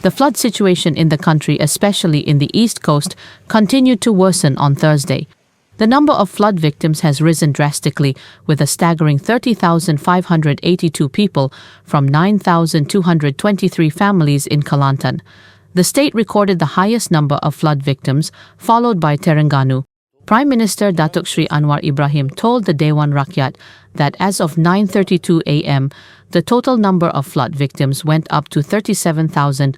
The flood situation in the country, especially in the east coast, continued to worsen on Thursday. The number of flood victims has risen drastically, with a staggering 30,582 people from 9,223 families in Kelantan. The state recorded the highest number of flood victims, followed by Terengganu. Prime Minister Datuk Seri Anwar Ibrahim told the Dewan Rakyat that as of 9:32 a.m., the total number of flood victims went up to 37,189.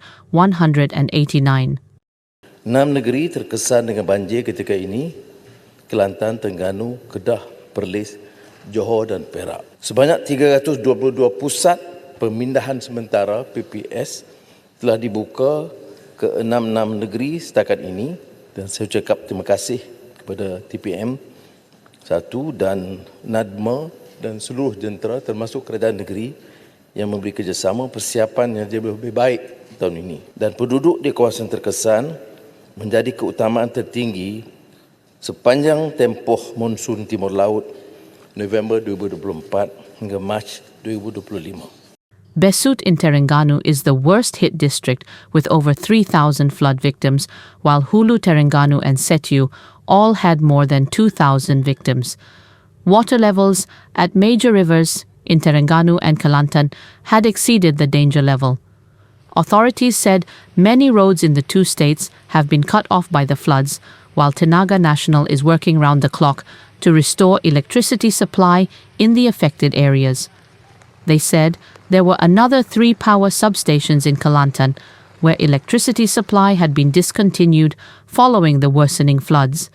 6 negeri terkesan dengan banjir ketika ini: Kelantan, Terengganu, Kedah, Perlis, Johor dan Perak. Sebanyak 322 pusat pemindahan sementara PPS telah dibuka ke 6 negeri setakat ini, dan saya ucap terima kasih kepada TPM 1 dan NADMA dan seluruh jentera termasuk kerajaan negeri yang memberi kerjasama persiapan yang jauh lebih baik tahun ini. Dan penduduk di kawasan terkesan menjadi keutamaan tertinggi sepanjang tempoh monsun Timur Laut November 2024 hingga Mac 2025. Besut in Terengganu is the worst-hit district with over 3,000 flood victims, while Hulu, Terengganu and Setiu all had more than 2,000 victims. Water levels at major rivers in Terengganu and Kelantan had exceeded the danger level. Authorities said many roads in the two states have been cut off by the floods, while Tenaga Nasional is working round the clock to restore electricity supply in the affected areas. They said there were another 3 power substations in Kelantan where electricity supply had been discontinued following the worsening floods.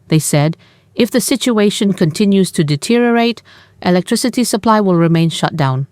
They said if the situation continues to deteriorate, electricity supply will remain shut down.